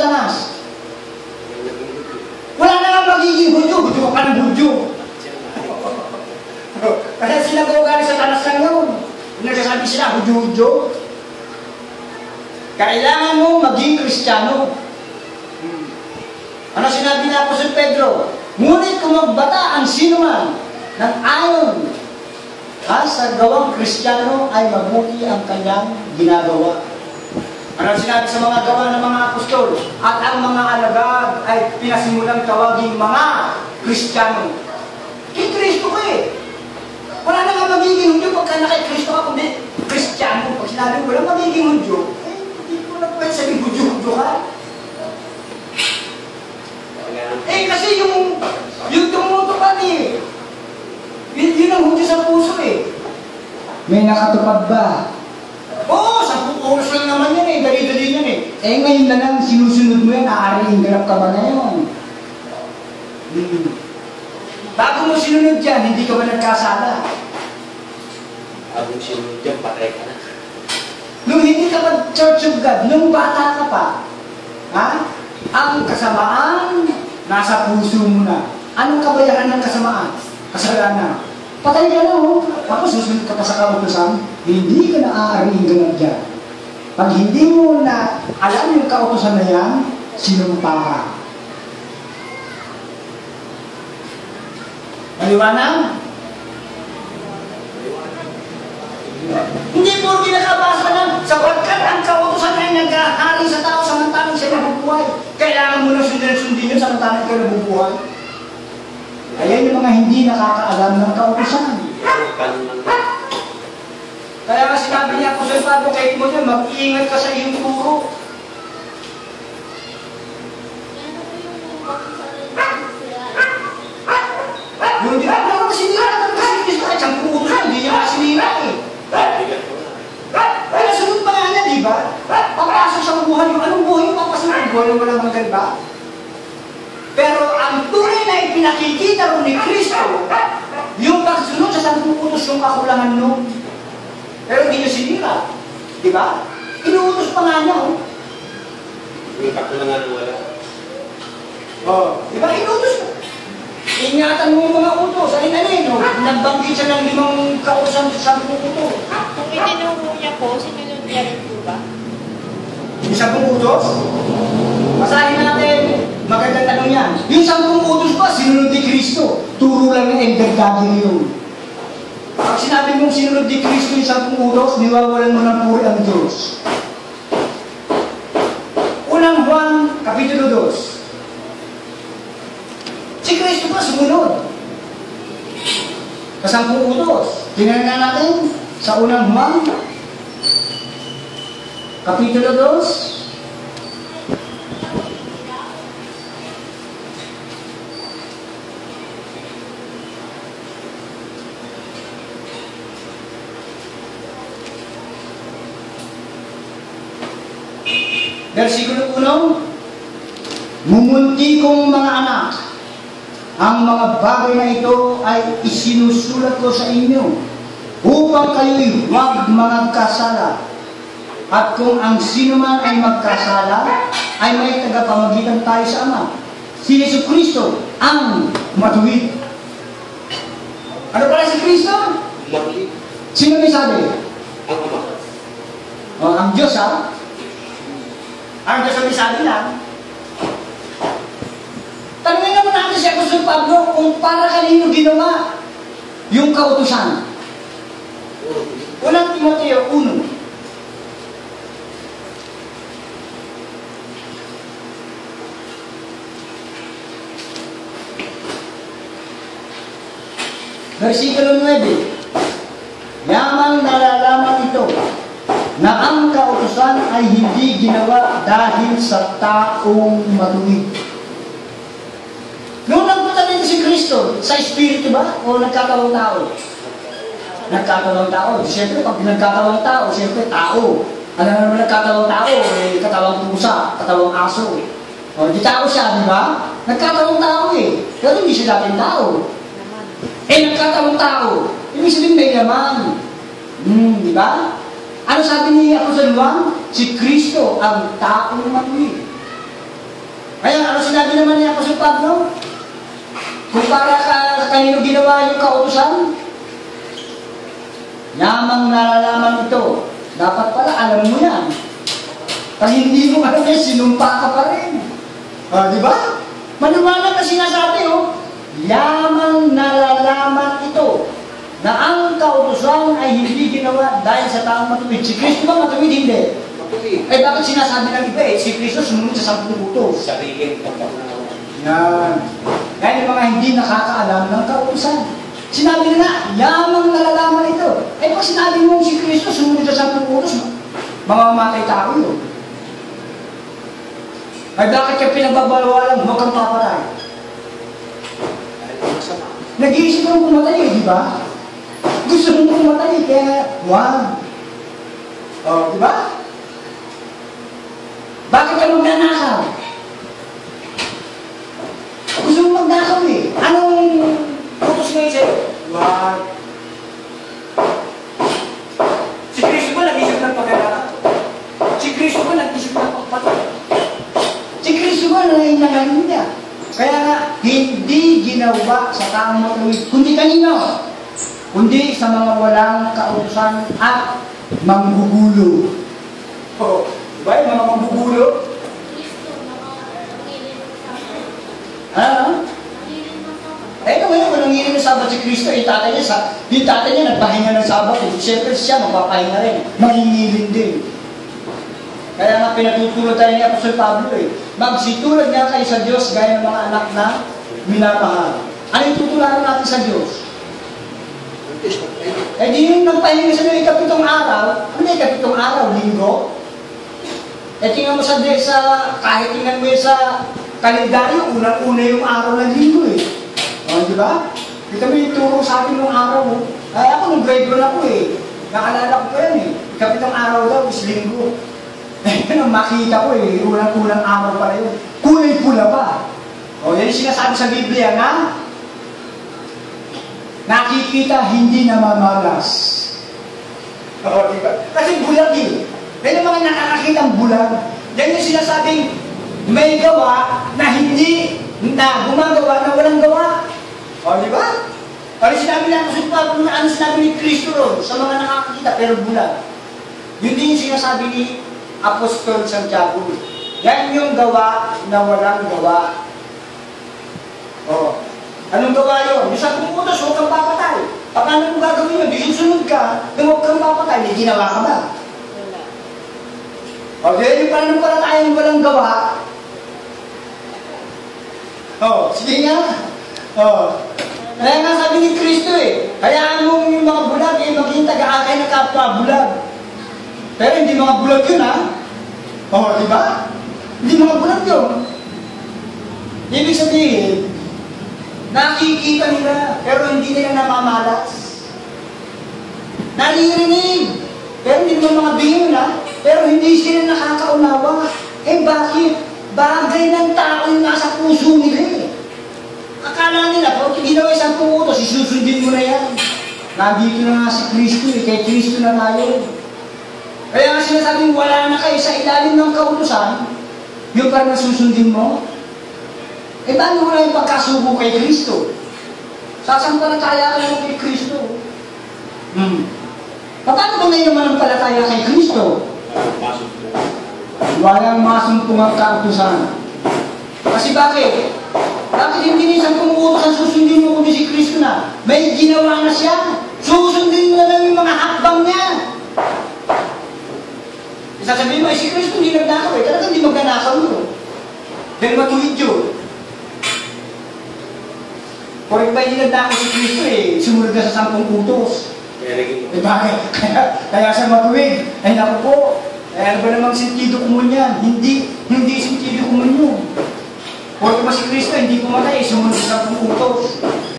Satanas? Wala na nga magiging Hudyo. Hudyo ka ng Hudyo. Kaya sinagoga ni Satanas lang yun. Nagsasabi sila, Hudyo-Hudyo. Kailangan mo maging Kristiyano. Ano sinabi ni Apostol Pedro? Ngunit kung magbata ang sino man ng ayon sa gawang Kristiyano ay mabuti ang kanyang ginagawa. Ano sinabi sa mga gawa ng mga apostol? At ang mga alagad ay pinasimulang tawaging mga Kristiyano. Kay Kristo ko eh. Wala na nga magiging Hudyo pagka na kay Kristo ka, kundi Kristiyano. Pag sinabi mo wala magiging Hudyo, hindi ko na pwede sabihin Hudyo ka. Kasi yung tumuto ka eh. Yun ang Hudyo sa puso eh. May nakatupad ba? Oo, 10 oras lang naman yan eh. Dali-dali yan eh. Ngayon na lang sinusunod mo yan, aariin ganap ka ba ngayon? Bago mo sinunod yan, hindi ka ba nagkasala? Bago sinunod yan, patay ka na. Nung hindi ka ba Church of God, nung bata ka pa, ang kasamaan, nasa puso mo na. Anong kabayaran ng kasamaan? Kasalanan. Patay ka na Tapos susunod ka pa sa kautosan, hindi ka na aariing ganap dyan. Pag hindi mo na alam yung kautosan na yan, sinumpa ka. Maliwanag? Hindi po kinakabasa ng sapagkat ang kautosan ay nag-ahari sa tao samantalang siya nabubuhay. Kailangan mo na sundin yun samantalang kayo nabubuhay. Ayan yung mga hindi nakakaalam ng kautosan. Kaya nga sinabi niya po sa Pablo kay Timoteo, mag-iingat ka sa iyong turo. Yung di ba naman sinira ng kasi Kristo kahit 10 utos na, hindi niya masinira eh. Kaya sunod pa nga niya, di ba? Papasok sa buhay yung anong buhay yung papasok ng buhay yung walang maganda. Pero ang tunay na ipinakikita rin ni Kristo, yung pagsunod sa 10 utos yung kakulangan nun. Pero hindi niya sinira. Di ba? Inuutos pa nga niya. Yung kakulangan wala. Di ba? Inuutos pa. Ingatan mo yung mga utos. Alin-alin, nagbanggit siya ng 5 kautosan sa 10 utos. Kung itinuro niya po, sinunod niya rin po ba? Yung 10 utos? Basahin natin. Magandang tanong yan. Yung 10 utos pa, sinunod ni Kristo. Turo lang ng elder daddy yun. Pag sinabi mong sinunod ni Kristo yung 10 utos, niwawalan mo ng puri ang Diyos. Unang Juan, Kapitulo 2. Si Kristo pa sumunod. Sa 10 utos. Tingnan nga natin sa unang Juan, Kapitulo 2. Versikulo 1, Mumunti kong mga anak, ang mga bagay na ito ay isinusulat ko sa inyo upang kayo'y huwag magkasala. At kung ang sino man ay magkasala, ay may tagapamagitan tayo sa Ama, si Jesucristo ang matuwid. Ano pala si Kristo? Matuwid. Sino may sabi? Ang Ama. Ang Diyos Ang Diyos ang may sabi lang. Tanungin naman natin si Apostol Pablo kung para kanino ginawa yung kautusan. Unang Timoteo 1. Versikulo 9. Yamang nalalaman ito na ang kautusan ay hindi ginawa dahil sa taong matuwid. Noong nagpunta dito si Kristo, sa Espiritu ba? O nagkatawang tao? Nagkatawang tao. Siyempre, pag nagkatawang tao, siyempre tao. Ano naman nagkatawang tao? Eh, katawang pusa, katawang aso. O, di tao siya, di ba? Nagkatawang tao eh. Pero hindi siya dating tao. Nagkatawang tao. Ibig sabihin may laman. Di ba? Ano sabi ni Apostol Juan? Si Kristo ang taong matuwid. sinabi naman ni Apostol Pablo, kung para kanino ginawa yung kautusan, yamang nalalaman ito. Dapat pala, alam mo yan. Pag hindi mo alam yan, sinumpa ka pa rin. Di ba? Maniwala na sinasabi, yamang nalalaman ito na ang kautusan ay hindi ginawa dahil sa taong matuwid. Si Kristo ba matuwid? Hindi. Matuwid. Bakit sinasabi ng iba si Kristo sumunod sa 10 utos? Sarili ng pagkakanawa. Yan. Kaya yung mga hindi nakakaalam ng kautusan. Sinabi na yamang nalalaman ito. Pag sinabi mo si Kristo sumunod sa 10 utos, mamamatay tao yun. Bakit ka pinagbabawalan, huwag kang papatay? Masama. Nag-iisip kang pumatay, di ba? Gusto mong pumatay, kaya wag. Di ba? Bakit ka magnanakaw? Gusto mong magnakaw Anong utos ngayon sa'yo? Wag. Si Kristo ba nag-isip ng pagkakataon? Si Kristo ba nag-isip ng pagpatay? Si Kristo ba nangyayari niya? Kaya nga, hindi ginawa sa taong matuwid, kundi kanino? Kundi sa mga walang kautusan at manggugulo. Diba yung mga manggugulo? Ano? Ngayon, kung nangyayari ng Sabat si Kristo, yung tatay niya nagpahinga ng Sabat. Siyempre siya, magpapahinga rin. Mangingilin din. Kaya nga pinatutulad tayo ni Apostol Pablo Magsitulad nga kayo sa Diyos gaya ng mga anak na minamahal. Ano yung tutularan natin sa Diyos? Di yung nagpahinga sa Diyos, ikapitong araw. Ano yung ikapitong araw? Linggo? Tingnan mo kahit tingnan mo sa kalendaryo, unang-una yung araw ng linggo di ba? Kita mo yung turo sa atin ng araw Ay ako, nung grade 1 ako Naalala ko pa yan Ikapitong araw daw is linggo. Yan ang makita ko unang-unang araw pala yun. Kulay pula pa. Yan yung sinasabi sa Biblia na nakikita hindi namamalas. Diba? Kasi bulag Yan yung mga nakakakitang bulag. Yan yung sinasabing may gawa na hindi na gumagawa na walang gawa. Diba? Ano sinabi na ano sinabi ni Kristo ron sa mga nakakakita pero bulag. Yun din yung sinasabi ni Apostol Santiago. Yan yung gawa na walang gawa. Anong gawa yun? Yung 10 utos, huwag kang papatay. Paano mo gagawin yun? Di susunod ka, huwag kang papatay. May ginawa ka ba? Wala. Yung pananampalatayang walang gawa. Sige nga. Kaya nga sabi ni Kristo hayaan mo yung mga bulag maging taga-akay na kapwa bulag. Pero hindi mga bulag yun diba? Hindi mga bulag yun. Ibig sabihin, nakikita nila, pero hindi nila namamalas. Naririnig, pero hindi naman mga bihon pero hindi sila nakakaunawa. Bakit? Bagay ng tao yung nasa puso nila Akala nila, pag ginawa isang utos, isusundin mo na yan. Nandito na nga si Kristo kay Kristo na tayo. Kaya nga sinasabing wala na kayo sa ilalim ng kautusan, yung parang susundin mo. Paano wala yung pagkasubo kay Kristo? Sasampalataya ka lang kay Kristo. Paano ba ngayon manampalataya kay Kristo? Walang masumpong ang kautusan. Kasi bakit? Bakit hindi na isang pumuutos susundin mo kundi si Kristo na? May ginawa na siya. Susundin na lang yung mga hakbang niya. Sasabihin mo, si Kristo hindi nagnakaw talagang hindi magnanakaw yun. Dahil matuwid yun. Kung ba hindi nagnakaw si Kristo sumunod na sa 10 utos. Bakit? Kaya sa matuwid, naku po, ano ba namang sentido kumun yan? Hindi sentido kumun yun. Kung ba si Kristo hindi pumatay, sumunod sa 10 utos.